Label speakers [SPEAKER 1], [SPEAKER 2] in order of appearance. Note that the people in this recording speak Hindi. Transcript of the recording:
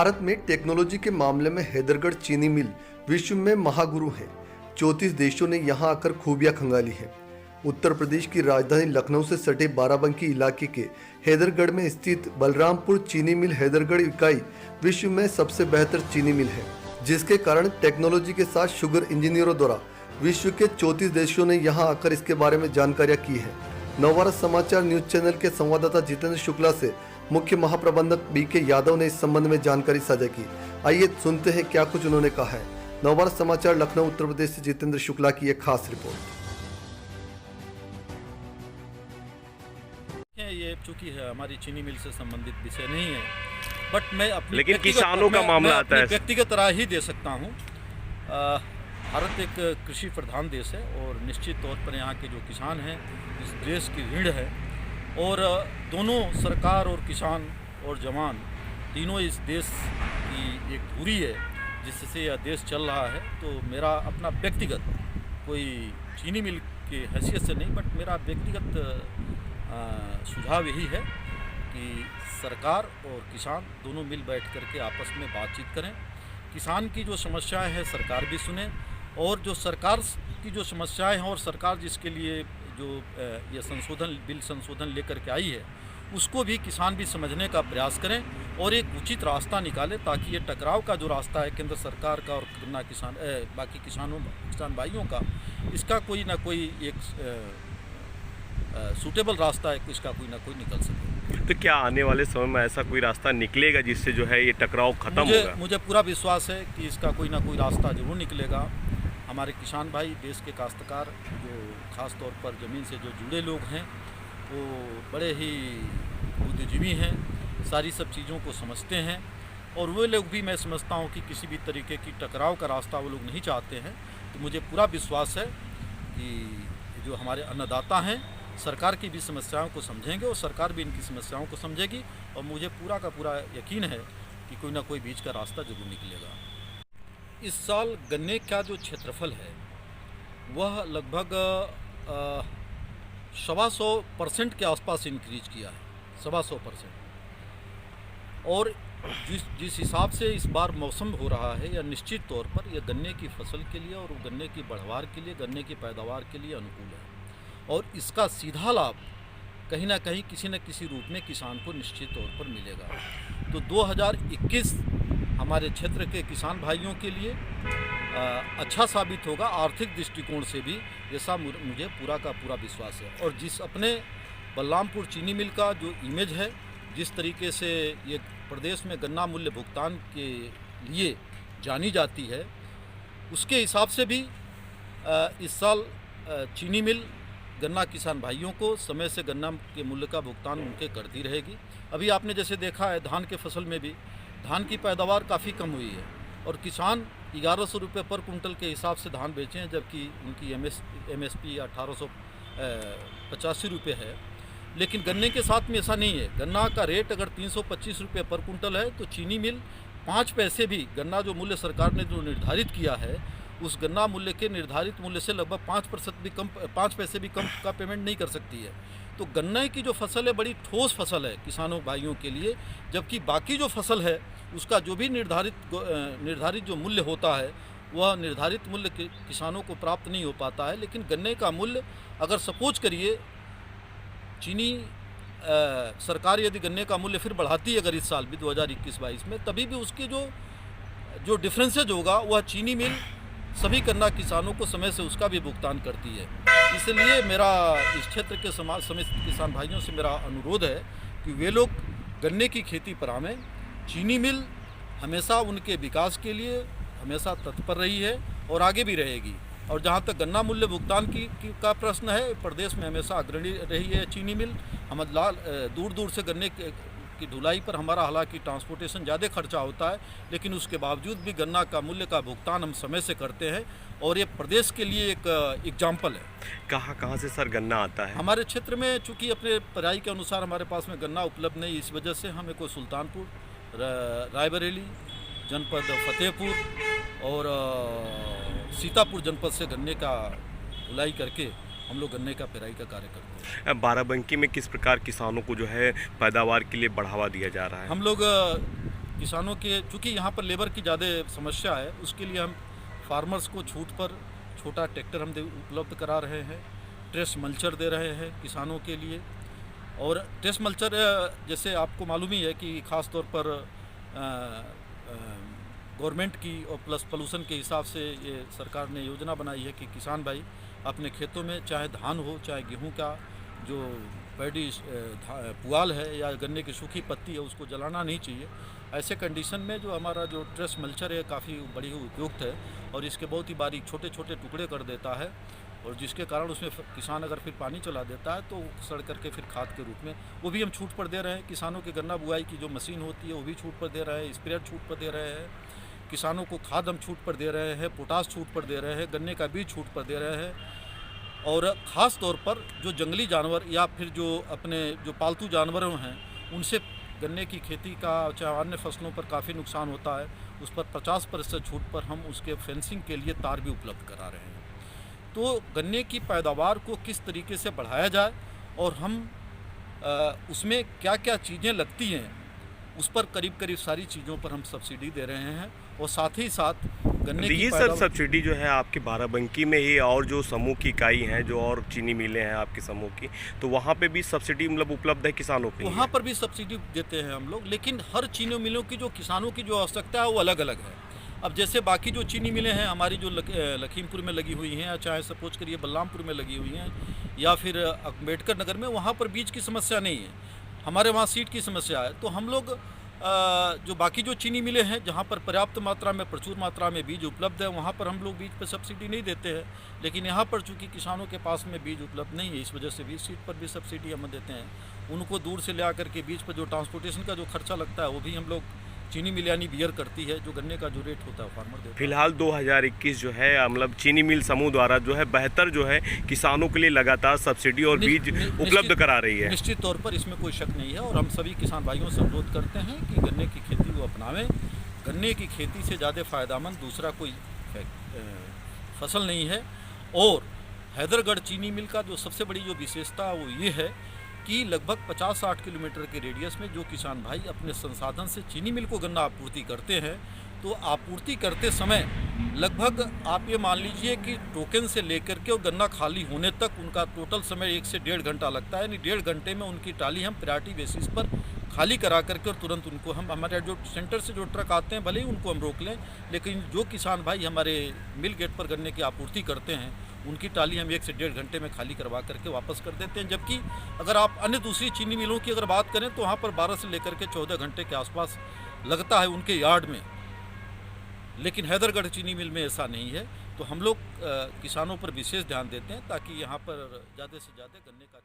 [SPEAKER 1] भारत में टेक्नोलॉजी के मामले में हैदरगढ़ चीनी मिल विश्व में महागुरु है। 34 देशों ने यहां आकर खूबियां खंगाली हैं। उत्तर प्रदेश की राजधानी लखनऊ से सटे बाराबंकी इलाके के हैदरगढ़ में स्थित बलरामपुर चीनी मिल हैदरगढ़ इकाई विश्व में सबसे बेहतर चीनी मिल है, जिसके कारण टेक्नोलॉजी के साथ शुगर इंजीनियरों द्वारा विश्व के 34 देशों ने यहां आकर इसके बारे में जानकारियां की है। नवभारत समाचार न्यूज चैनल के संवाददाता जितेंद्र शुक्ला से मुख्य महाप्रबंधक बीके यादव ने इस संबंध में जानकारी साझा की। आइए सुनते हैं क्या कुछ उन्होंने कहा है। नवभारत समाचार लखनऊ उत्तर प्रदेश से जितेंद्र शुक्ला की एक खास रिपोर्ट।
[SPEAKER 2] ये चूंकि है हमारी चीनी मिल से संबंधित विषय नहीं है, बट मैं अपनी
[SPEAKER 3] लेकिन किसानों का मामला आता है,
[SPEAKER 2] व्यक्तिगत राय ही दे सकता हूँ। भारत एक कृषि प्रधान देश है और निश्चित तौर पर यहाँ के जो किसान हैं इस देश की रीढ़ है, और दोनों सरकार और किसान और जवान तीनों इस देश की एक धुरी है जिससे यह देश चल रहा है। तो मेरा अपना व्यक्तिगत कोई चीनी मिल की हैसियत से नहीं, बट मेरा व्यक्तिगत सुझाव यही है कि सरकार और किसान दोनों मिल बैठ करके आपस में बातचीत करें। किसान की जो समस्याएं हैं सरकार भी सुने, और जो सरकार की जो समस्याएं हैं और सरकार जिसके लिए जो ये बिल संशोधन लेकर के आई है उसको भी किसान भी समझने का प्रयास करें और एक उचित रास्ता निकालें, ताकि ये टकराव का जो रास्ता है केंद्र सरकार का और गन्ना किसान बाकी किसान भाइयों का, इसका कोई ना कोई एक सूटेबल रास्ता है, इसका कोई ना कोई निकल सके।
[SPEAKER 3] तो क्या आने वाले समय में ऐसा कोई रास्ता निकलेगा जिससे जो है ये टकराव खत्म होगा?
[SPEAKER 2] मुझे पूरा विश्वास है कि इसका कोई ना कोई रास्ता जरूर निकलेगा। हमारे किसान भाई, देश के काश्तकार, जो खास तौर पर ज़मीन से जो जुड़े लोग हैं, वो बड़े ही बुद्धिजीवी हैं, सारी सब चीज़ों को समझते हैं, और वो लोग भी मैं समझता हूँ कि किसी भी तरीके की टकराव का रास्ता वो लोग नहीं चाहते हैं। तो मुझे पूरा विश्वास है कि जो हमारे अन्नदाता हैं सरकार की भी समस्याओं को समझेंगे और सरकार भी इनकी समस्याओं को समझेगी, और मुझे पूरा का पूरा यकीन है कि कोई ना कोई बीच का रास्ता जरूर निकलेगा। इस साल गन्ने का जो क्षेत्रफल है वह लगभग 125% के आसपास इंक्रीज किया है, 125%। और जिस हिसाब से इस बार मौसम हो रहा है, या निश्चित तौर पर यह गन्ने की फसल के लिए और गन्ने की बढ़वार के लिए, गन्ने की पैदावार के लिए अनुकूल है, और इसका सीधा लाभ कहीं ना कहीं किसी न किसी रूप में किसान को निश्चित तौर पर मिलेगा। तो 2021 हमारे क्षेत्र के किसान भाइयों के लिए अच्छा साबित होगा आर्थिक दृष्टिकोण से भी, ऐसा मुझे पूरा का पूरा विश्वास है। और जिस अपने बलरामपुर चीनी मिल का जो इमेज है, जिस तरीके से ये प्रदेश में गन्ना मूल्य भुगतान के लिए जानी जाती है, उसके हिसाब से भी इस साल चीनी मिल गन्ना किसान भाइयों को समय से गन्ना के मूल्य का भुगतान उनके करती रहेगी। अभी आपने जैसे देखा है धान के फसल में भी धान की पैदावार काफ़ी कम हुई है, और किसान 1100 रुपये पर कुंटल के हिसाब से धान बेचे हैं, जबकि उनकी MSP 1885 रुपये है। लेकिन गन्ने के साथ में ऐसा नहीं है। गन्ना का रेट अगर 325 रुपये पर कुंटल है, तो चीनी मिल 5 पैसे भी, गन्ना जो मूल्य सरकार ने जो निर्धारित किया है, उस गन्ना मूल्य के निर्धारित मूल्य से लगभग 5 पैसे भी कम का पेमेंट नहीं कर सकती है। तो गन्ने की जो फसल है बड़ी ठोस फसल है किसानों भाइयों के लिए, जबकि बाकी जो फसल है उसका जो भी निर्धारित जो मूल्य होता है वह निर्धारित मूल्य किसानों को प्राप्त नहीं हो पाता है। लेकिन गन्ने का मूल्य अगर सपोज करिए चीनी सरकार यदि गन्ने का मूल्य फिर बढ़ाती है अगर इस साल भी 2021-22 में, तभी भी उसकी जो डिफरेंसेज होगा वह चीनी मिल सभी गन्ना किसानों को समय से उसका भी भुगतान करती है। इसलिए मेरा इस क्षेत्र के समित किसान भाइयों से मेरा अनुरोध है कि वे लोग गन्ने की खेती पर आवें। चीनी मिल हमेशा उनके विकास के लिए हमेशा तत्पर रही है और आगे भी रहेगी। और जहाँ तक गन्ना मूल्य भुगतान का प्रश्न है, प्रदेश में हमेशा अग्रणी रही है चीनी मिल। हम दूर दूर से गन्ने की ढुलाई पर हमारा हालांकि ट्रांसपोर्टेशन ज़्यादा खर्चा होता है, लेकिन उसके बावजूद भी गन्ना का मूल्य का भुगतान हम समय से करते हैं, और ये प्रदेश के लिए एक एग्जाम्पल है।
[SPEAKER 3] कहाँ से सर गन्ना आता है? हमारे
[SPEAKER 2] क्षेत्र में चूँकि अपने पढ़ाई के अनुसार हमारे पास में गन्ना उपलब्ध नहीं, इस वजह से हमें को सुल्तानपुर, रायबरेली जनपद, फतेहपुर और सीतापुर जनपद से गन्ने का ढुलाई करके हम लोग गन्ने का पेराई का कार्य करते हैं।
[SPEAKER 3] बाराबंकी में किस प्रकार किसानों को जो है पैदावार के लिए बढ़ावा दिया जा रहा है?
[SPEAKER 2] हम लोग किसानों के, चूँकि यहाँ पर लेबर की ज़्यादा समस्या है, उसके लिए हम फार्मर्स को छूट पर छोटा ट्रैक्टर हम उपलब्ध करा रहे हैं, ट्रेस मल्चर दे रहे हैं किसानों के लिए। और ट्रेस मल्चर जैसे आपको मालूम ही है कि ख़ास तौर पर गवर्नमेंट की और प्लस पोल्यूशन के हिसाब से ये सरकार ने योजना बनाई है कि किसान भाई अपने खेतों में चाहे धान हो चाहे गेहूं का जो पैडी पुआल है या गन्ने की सूखी पत्ती है उसको जलाना नहीं चाहिए। ऐसे कंडीशन में जो हमारा जो ट्रेस मल्चर है काफ़ी बड़ी उपयुक्त है और इसके बहुत ही बारीक छोटे छोटे टुकड़े कर देता है और जिसके कारण उसमें किसान अगर फिर पानी चला देता है तो सड़ करके फिर खाद के रूप में वो भी हम छूट पर दे रहे हैं। किसानों के गन्ना बुआई की जो मशीन होती है वो भी छूट पर दे रहे हैं, स्प्रेयर छूट पर दे रहे हैं, किसानों को खाद हम छूट पर दे रहे हैं, पोटास छूट पर दे रहे हैं, गन्ने का बीज छूट पर दे रहे हैं। और ख़ास तौर पर जो जंगली जानवर या फिर जो अपने जो पालतू जानवर हैं उनसे गन्ने की खेती का चाहे अन्य फसलों पर काफ़ी नुकसान होता है, उस पर 50% छूट पर हम उसके फेंसिंग के लिए तार भी उपलब्ध करा रहे हैं। तो गन्ने की पैदावार को किस तरीके से बढ़ाया जाए और हम उसमें क्या क्या चीज़ें लगती हैं उस पर करीब करीब सारी चीज़ों पर हम सब्सिडी दे रहे हैं और साथ ही साथ गन्ने की
[SPEAKER 3] ये सर सब्सिडी जो है आपके बाराबंकी में ये और जो समूह की इकाई हैं जो और चीनी मिलें हैं आपके समूह की, तो वहाँ पे भी सब्सिडी मतलब उपलब्ध है किसानों के लिए?
[SPEAKER 2] वहाँ पर भी सब्सिडी देते हैं हम लोग, लेकिन हर चीनी मिलों की जो किसानों की जो आवश्यकता है वो अलग अलग है। अब जैसे बाकी जो चीनी मिलें हैं हमारी जो लखीमपुर में लगी हुई हैं, चाहे सपोज करिए बलरामपुर में लगी हुई हैं या फिर अम्बेडकर नगर में, वहाँ पर बीज की समस्या नहीं है, हमारे वहाँ सीड की समस्या है। तो हम लोग जो बाकी जो चीनी मिलें हैं जहाँ पर पर्याप्त मात्रा में प्रचुर मात्रा में बीज उपलब्ध है वहाँ पर हम लोग बीज पर सब्सिडी नहीं देते हैं, लेकिन यहाँ पर चूँकि किसानों के पास में बीज उपलब्ध नहीं है इस वजह से बीज सीड पर भी सब्सिडी हम देते हैं। उनको दूर से ले आकर के बीज पर जो ट्रांसपोर्टेशन का जो खर्चा लगता है वो भी हम लोग चीनी मिल यानी बियर करती है, जो गन्ने का जो रेट होता है फार्मर देता है।
[SPEAKER 3] फिलहाल 2021 जो है मतलब चीनी मिल समूह द्वारा जो है बेहतर जो है किसानों के लिए लगातार सब्सिडी और बीज उपलब्ध करा रही है।
[SPEAKER 2] निश्चित तौर पर इसमें कोई शक नहीं है और हम सभी किसान भाइयों से अनुरोध करते हैं कि गन्ने की खेती को अपनावें। गन्ने की खेती से ज़्यादा फ़ायदेमंद दूसरा कोई फसल नहीं है। और हैदरगढ़ चीनी मिल का जो सबसे बड़ी जो विशेषता है वो ये है कि लगभग 50-60 किलोमीटर के रेडियस में जो किसान भाई अपने संसाधन से चीनी मिल को गन्ना आपूर्ति करते हैं, तो आपूर्ति करते समय लगभग आप ये मान लीजिए कि टोकन से लेकर के और गन्ना खाली होने तक उनका टोटल समय 1 से 1.5 घंटा लगता है। यानी 1.5 घंटे में उनकी टाली हम प्रायोरिटी बेसिस पर खाली करा करके और तुरंत उनको हम हमारे जो सेंटर से जो ट्रक आते हैं भले ही उनको हम रोक लें, लेकिन जो किसान भाई हमारे मिल गेट पर गन्ने की आपूर्ति करते हैं उनकी टाली हम 1 से 1.5 घंटे में खाली करवा करके वापस कर देते हैं। जबकि अगर आप अन्य दूसरी चीनी मिलों की अगर बात करें तो वहाँ पर 12 से लेकर के 14 घंटे के आसपास लगता है उनके यार्ड में, लेकिन हैदरगढ़ चीनी मिल में ऐसा नहीं है। तो हम लोग किसानों पर विशेष ध्यान देते हैं ताकि यहाँ पर ज़्यादा से ज़्यादा गन्ने का